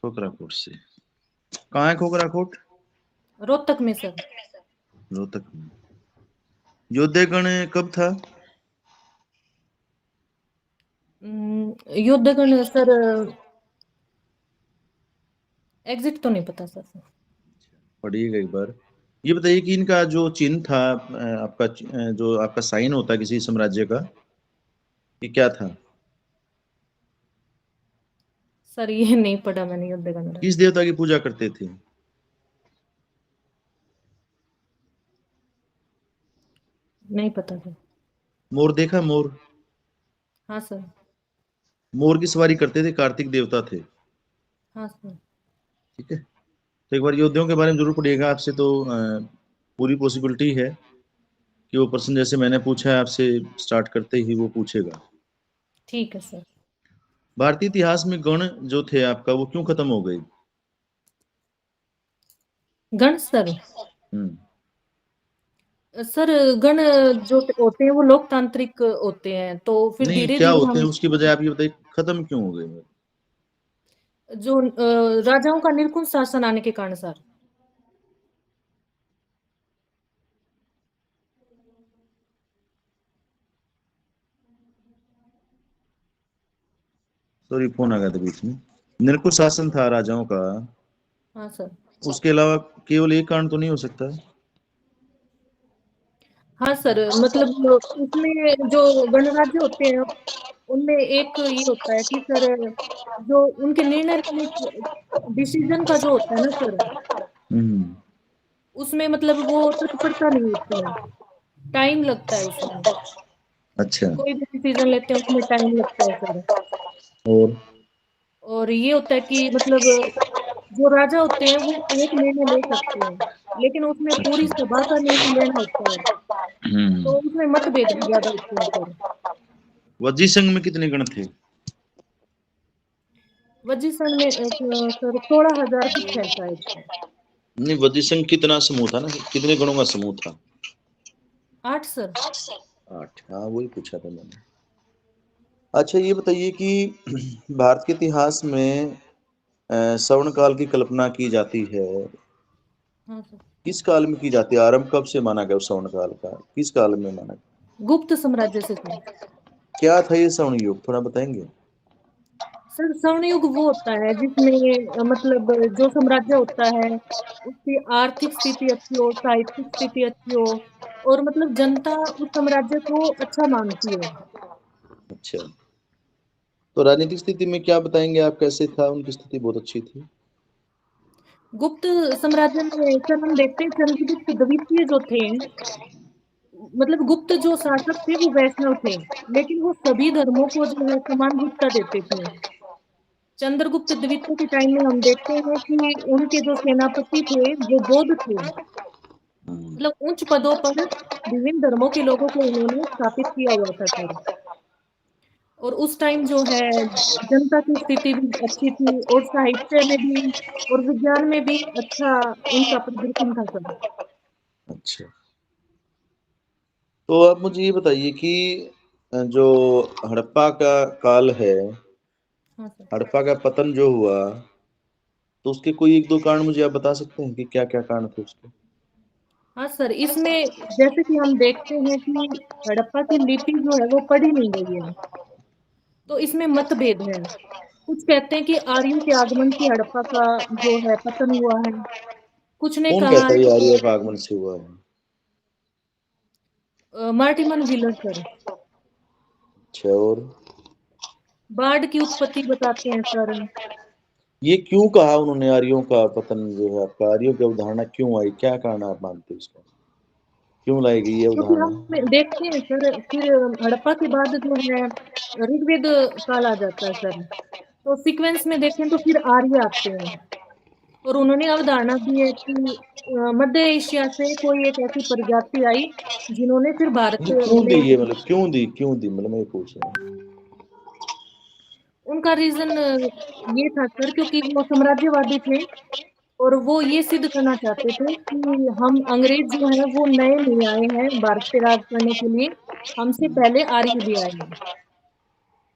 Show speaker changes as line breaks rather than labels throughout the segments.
खोखराकोट से। कहाँ है खोखराकोट?
रोहतक में सर।
रोहतक में। योद्धगण कब था?
युद्धगण सर एग्जिट तो नहीं पता सर।
पढ़िएगा एक बार। ये बताइए कि इनका जो चिन्ह था, आपका जो आपका साइन होता है किसी साम्राज्य का, ये क्या था?
सर ये नहीं पढ़ा मैंने युद्धगण।
किस देवता की पूजा करते थे?
नहीं पता सर।
मोर देखा? मोर।
हाँ सर।
मोर की सवारी करते थे, कार्तिक देवता थे।
हाँ सर।
ठीक है, तो एक बार योद्धाओं के बारे में जरूर पढ़िएगा। आपसे तो पूरी पॉसिबिलिटी है कि वो प्रश्न जैसे मैंने पूछा है आपसे, स्टार्ट करते ही वो पूछेगा।
ठीक है सर।
भारतीय इतिहास में गण जो थे आपका, वो क्यों खत्म हो गए?
गण सर।
हम्म।
सर गण जो होते हैं वो लोकतांत्रिक होते हैं, तो फिर
नहीं,
धीरे
क्या
धीरे
होते हैं
हम
उसकी बजाय आप ये बताइए, खत्म क्यों हो गए?
जो राजाओं का निरंकुश शासन आने के कारण सर।
सॉरी, फोन आ गया था बीच में। निरंकुश शासन था राजाओं का,
हाँ सर।
उसके अलावा केवल एक कारण तो नहीं हो सकता?
हाँ सर, मतलब उसमें जो गणराज्य होते हैं उनमें एक ये होता है कि सर जो उनके निर्णय लेने डिसीजन का जो होता है ना सर,
हम्म।
उसमें मतलब वो तत्परता नहीं होती है, टाइम लगता है उसमें।
अच्छा।
कोई भी डिसीजन लेते हैं उसमें टाइम लगता है सर।
और
और ये होता है कि मतलब जो राजा होते हैं वो एक निर्णय ले सकते हैं, लेकिन उसमें पूरी
अच्छा।
सभा का निर्णय लेना होता है,
हम्म।
तो उसमें मतभेद भी ज्यादा होते हैं सर।
वज्जी संघ में कितने गण थे?
वज्जी संघ में सर 16,000 कुछ है शायद।
नहीं, वज्जी संघ कितना समूह था ना, कितने गणों का समूह था?
8 सर।
8, हाँ वही पूछा था मैंने। अच्छा, ये बताइए कि भारत के इतिहास में स्वर्ण काल की कल्पना की जाती है,
हाँ सर।
किस काल में की जाती है? आरंभ कब से माना गया स्वर्ण काल का, किस काल में माना गया?
गुप्त साम्राज्य से सर।
क्या था ये स्वर्ण युग, थोड़ा बताएंगे?
सर स्वर्ण युग वो होता है जिसमें मतलब जो साम्राज्य होता है उसकी आर्थिक स्थिति अच्छी हो, साहित्यिक स्थिति अच्छी हो, और मतलब जनता उस साम्राज्य को अच्छा मानती हो।
अच्छा, तो राजनीतिक स्थिति में क्या बताएंगे आप, कैसे था? उनकी स्थिति बहुत अच्छी थी।
गुप्त साम्राज्य में सर हम देखते हैं चंद्रगुप्त द्वितीय जो थे, मतलब गुप्त जो शासक थे वो वैष्णव थे, लेकिन वो सभी धर्मों को जो है समानता देते थे। चंद्रगुप्त द्वितीय के टाइम में हम देखते हैं कि उनके जो सेनापति थे वो बौद्ध थे,
हम्म।
मतलब उच्च पदों पर विभिन्न धर्मों के लोगों को उन्होंने स्थापित किया हुआ था सर। और उस टाइम जो है जनता की स्थिति भी अच्छी थी, और साहित्य में भी और विज्ञान में भी अच्छा उनका प्रदर्शन था सर।
अच्छा, तो आप मुझे ये बताइए कि जो हड़प्पा का काल है,
हाँ सर।
हड़प्पा का पतन जो हुआ, तो उसके कोई एक दो कारण मुझे आप बता सकते हैं कि क्या क्या कारण थे उसके?
हाँ सर, इसमें जैसे कि हम देखते हैं कि हड़प्पा की लिपि जो है वो पढ़ी नहीं गई है, तो इसमें मतभेद है। कुछ कहते हैं कि आर्यों के आगमन से हड़प्पा का जो है पतन हुआ है, कुछ ने
कौन
कहा
कहता है ये
है
आर्यों का आगमन से हुआ है?
मार्टिमन व्हीलर सर।
अच्छा, और
बाढ़ की उत्पत्ति बताते हैं सर।
ये क्यों कहा उन्होंने आर्यों का पतन जो है आपका, आर्यों की अवधारणा क्यों आई, क्या कारण आप मानते हैं इसका, क्यों लाई गई ये
क्योंकि
अवधारणा?
हम देखते हैं सर फिर हड़प्पा के बाद जो है ऋग्वेद काल आ जाता है सर, तो सीक्वेंस में देखें तो फिर आर्य आते हैं, और उन्होंने अवधारणा दी है कि मध्य एशिया से कोई एक ऐसी प्रजाति आई जिन्होंने फिर भारत
मतलब क्यों दी
में,
ये, मतलब क्यों दी, मतलब मैं ये पूछ रहा हूँ।
उनका रीजन ये था सर क्योंकि वो साम्राज्यवादी थे, और वो ये सिद्ध करना चाहते थे कि हम अंग्रेज जो है वो नए नहीं आए हैं भारत पे राज करने के लिए, हमसे पहले आर्य भी आए हैं।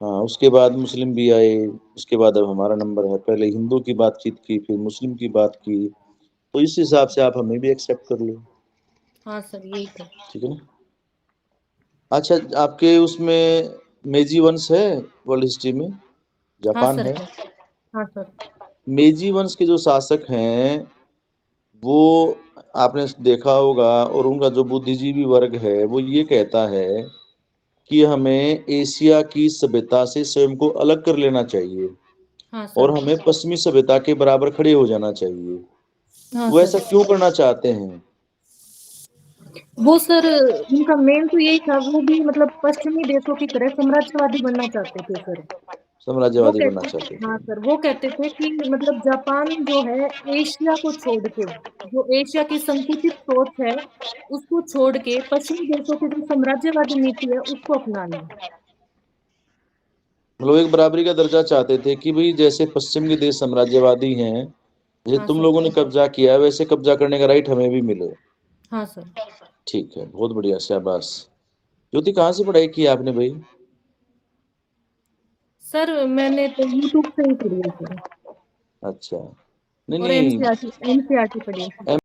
हाँ, उसके बाद मुस्लिम भी आए, उसके बाद अब हमारा नंबर है। पहले हिंदू की बातचीत की, फिर मुस्लिम की बात की, तो इस हिसाब से आप हमें भी एक्सेप्ट कर लो।
हाँ सर, यही तो।
ठीक है ना। अच्छा, आपके उसमें मेजी वंश है वर्ल्ड हिस्ट्री में?
हाँ
जापान
सर
है।
है। हाँ सर।
मेजी वंश के जो शासक हैं वो, आपने देखा होगा, और उनका जो बुद्धिजीवी वर्ग है वो ये कहता है कि हमें एशिया की सभ्यता से स्वयं को अलग कर लेना चाहिए
हाँ
और
सर।
हमें पश्चिमी सभ्यता के बराबर खड़े हो जाना चाहिए।
हाँ
वो
सर।
ऐसा क्यों करना चाहते हैं?
वो सर, उनका मेन तो यही था, वो भी मतलब पश्चिमी देशों की तरह साम्राज्यवादी बनना चाहते थे सर। वो
साम्राज्यवादी बनना
कहते
चाहते थे।
हाँ सर, वो कहते थे कि मतलब जापान जो है, एशिया को छोड़ के, जो एशिया की संकुचित सोच है उसको छोड़ के पश्चिमी देशों की जो साम्राज्यवादी नीति है उसको अपनाना।
मतलब एक बराबरी का दर्जा चाहते थे कि भाई जैसे पश्चिम के देश साम्राज्यवादी हैं, जैसे
हाँ
तुम
सर।
लोगों ने कब्जा किया है, वैसे कब्जा करने का राइट हमें भी मिले।
हाँ सर।
ठीक है, बहुत बढ़िया, शाबाश। ज्योति, कहाँ से पढ़ाई की आपने भाई?
सर मैंने तो यूट्यूब से ही पढ़ी है सर।
अच्छा। नहीं
और
नहीं,
एनसीईआरटी एनसीईआरटी पढ़ी है सर।